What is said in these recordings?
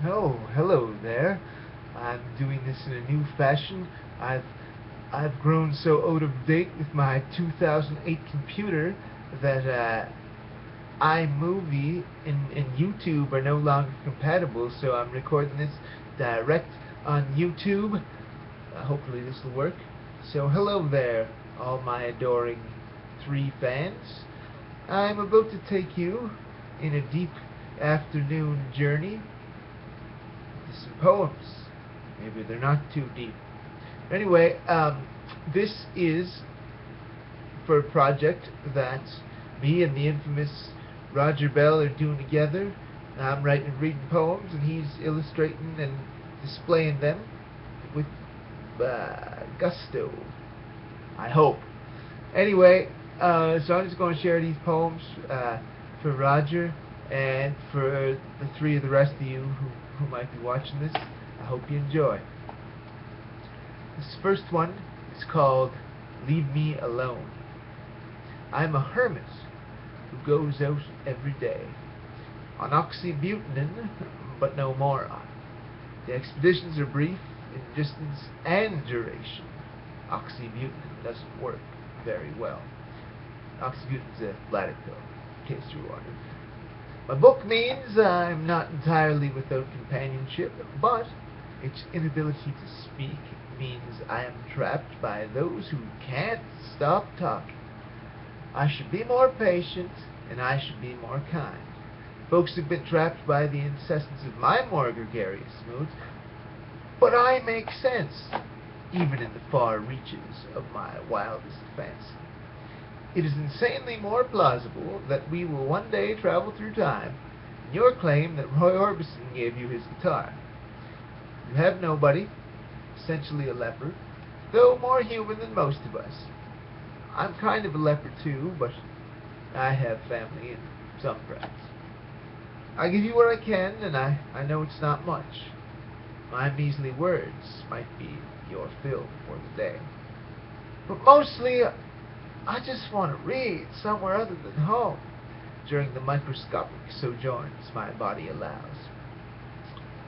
Oh, hello there. I'm doing this in a new fashion. I've I've grown so out of date with my 2008 computer that iMovie and YouTube are no longer compatible. So I'm recording this direct on YouTube. Hopefully this will work. So hello there, all my adoring 3 fans. I'm about to take you in a deep afternoon journey some poems. Maybe they're not too deep. Anyway, this is for a project that me and the infamous Roger Bell are doing together. I'm writing and reading poems, and he's illustrating and displaying them with gusto. I hope. Anyway, so I'm just going to share these poems for Roger and for the rest of you who might be watching this. I hope you enjoy. This first one is called Leave Me Alone. I'm a hermit who goes out every day on oxybutynin, but no moron. The expeditions are brief in distance and duration. Oxybutynin doesn't work very well. Oxybutynin's a bladder pill, in case you're wondering. My book means I'm not entirely without companionship, but its inability to speak means I am trapped by those who can't stop talking. I should be more patient, and I should be more kind. Folks have been trapped by the incessance of my more gregarious moods, but I make sense, even in the far reaches of my wildest fancy. It is insanely more plausible that we will one day travel through time than your claim that Roy Orbison gave you his guitar. You have nobody, essentially a leper, though more human than most of us. I'm kind of a leper too, but I have family and some friends. I give you what I can, and I know it's not much. My measly words might be your fill for the day. But mostly, I just want to read somewhere other than home during the microscopic sojourns my body allows.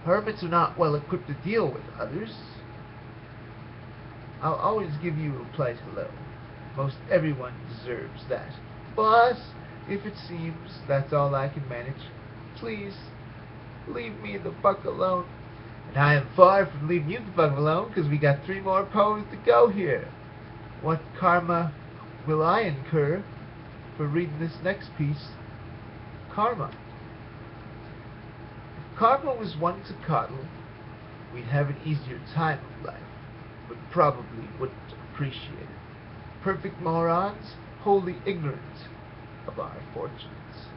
Hermits are not well equipped to deal with others. I'll always give you a polite hello. Most everyone deserves that. But if it seems that's all I can manage, please leave me the fuck alone. And I am far from leaving you the fuck alone, because we got 3 more poems to go here. What karma will I incur for reading this next piece? Karma. If karma was one to coddle, we'd have an easier time of life, but probably wouldn't appreciate it. Perfect morons, wholly ignorant of our fortunes.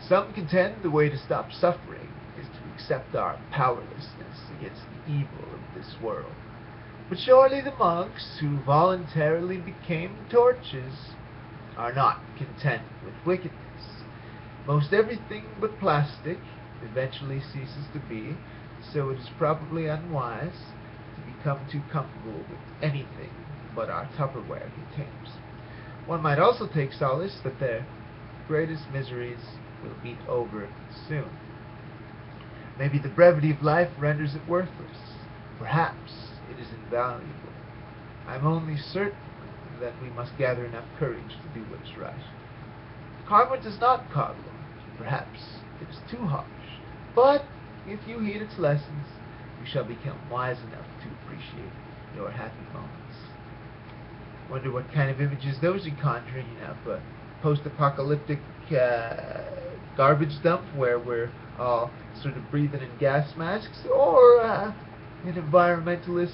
Some contend the way to stop suffering is to accept our powerlessness against the evil of this world. But surely the monks who voluntarily became torches are not content with wickedness. Most everything but plastic eventually ceases to be, so it is probably unwise to become too comfortable with anything but our Tupperware containers. One might also take solace that their greatest miseries will be over soon. Maybe the brevity of life renders it worthless. Perhaps it is invaluable. I'm only certain that we must gather enough courage to do what is right. Karma does not coddle. Perhaps it is too harsh. But if you heed its lessons, you shall become wise enough to appreciate your happy moments. Wonder what kind of images those are conjuring up. A post-apocalyptic garbage dump where we're all sort of breathing in gas masks, or an environmentalist,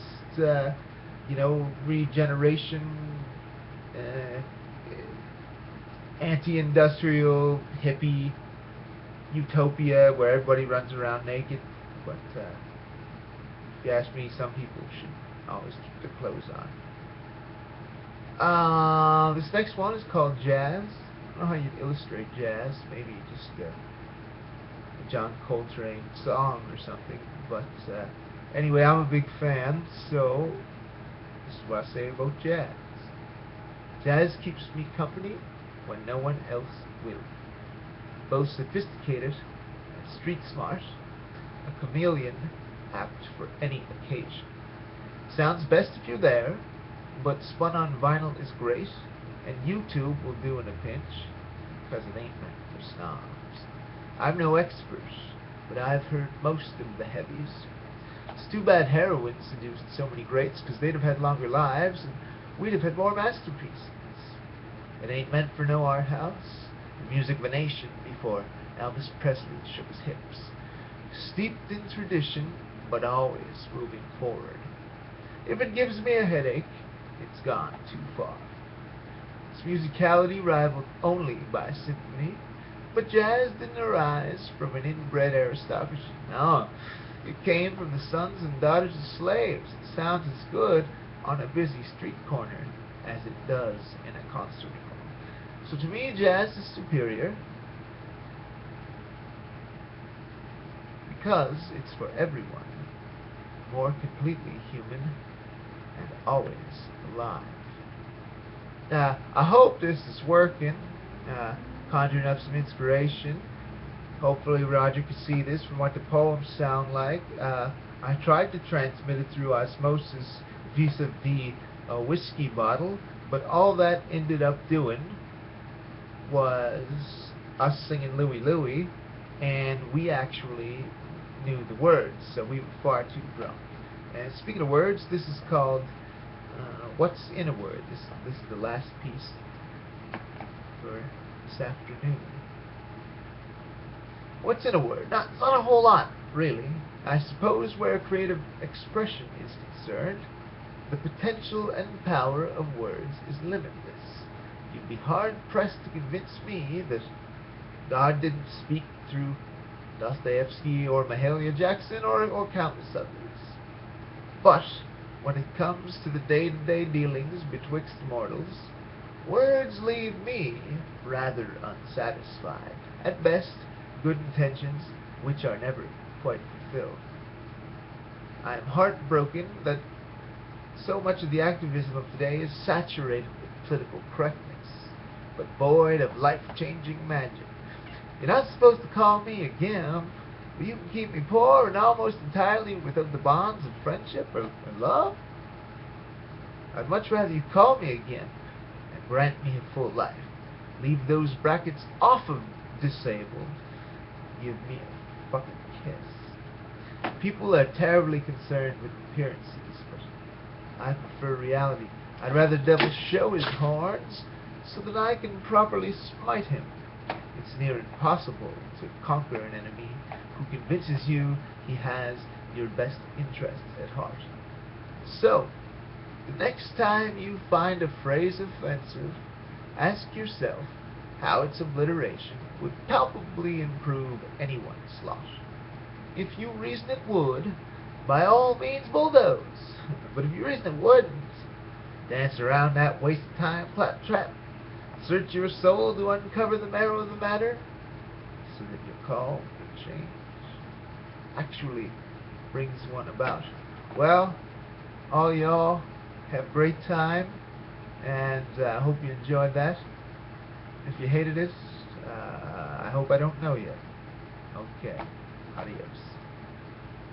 regeneration, uh, anti-industrial, hippie utopia where everybody runs around naked. But if you ask me, some people should always keep their clothes on. This next one is called Jazz. I don't know how you'd illustrate jazz. Maybe just a John Coltrane song or something. But anyway, I'm a big fan, so this is what I say about jazz. Jazz keeps me company when no one else will. Both sophisticated and street smart, a chameleon apt for any occasion. Sounds best if you're there, but spun on vinyl is great, and YouTube will do in a pinch, 'cause it ain't meant for snobs. I'm no expert, but I've heard most of the heavies. It's too bad heroin seduced so many greats, 'cause they'd have had longer lives, and we'd have had more masterpieces. It ain't meant for no art house. The music of a nation before Elvis Presley shook his hips. Steeped in tradition, but always moving forward. If it gives me a headache, it's gone too far. Its musicality rivaled only by symphony, but jazz didn't arise from an inbred aristocracy. No, it came from the sons and daughters of slaves. It sounds as good on a busy street corner as it does in a concert hall. So to me, jazz is superior because it's for everyone, more completely human, and always alive. I hope this is working, conjuring up some inspiration. Hopefully Roger can see this from what the poems sound like. I tried to transmit it through osmosis vis-a-vis a whiskey bottle, but all that ended up doing was us singing Louie Louie, and we actually knew the words, so we were far too drunk. And speaking of words, this is called What's in a Word? This is the last piece for this afternoon. What's in a word? Not a whole lot, really. I suppose where creative expression is concerned, the potential and power of words is limitless. You'd be hard-pressed to convince me that God didn't speak through Dostoevsky or Mahalia Jackson or countless others. But when it comes to the day-to-day dealings betwixt mortals, words leave me rather unsatisfied. At best, good intentions which are never quite fulfilled. I am heartbroken that so much of the activism of today is saturated with political correctness, but void of life-changing magic. You're not supposed to call me a gimp, but you can keep me poor and almost entirely without the bonds of friendship or love. I'd much rather you call me a gimp and grant me a full life. Leave those brackets off of disabled. Give me a fucking kiss. People are terribly concerned with appearances, but I prefer reality. I'd rather the devil show his horns so that I can properly smite him. It's near impossible to conquer an enemy who convinces you he has your best interests at heart. So, the next time you find a phrase offensive, ask yourself how its obliteration would palpably improve anyone's lot. If you reason it would, by all means bulldoze. But if you reason it wouldn't, dance around that waste-of-time claptrap. Search your soul to uncover the marrow of the matter, so that your call for change actually brings one about. Well, all y'all have a great time, and I hope you enjoyed that. If you hated it, I hope I don't know you. Okay, adios.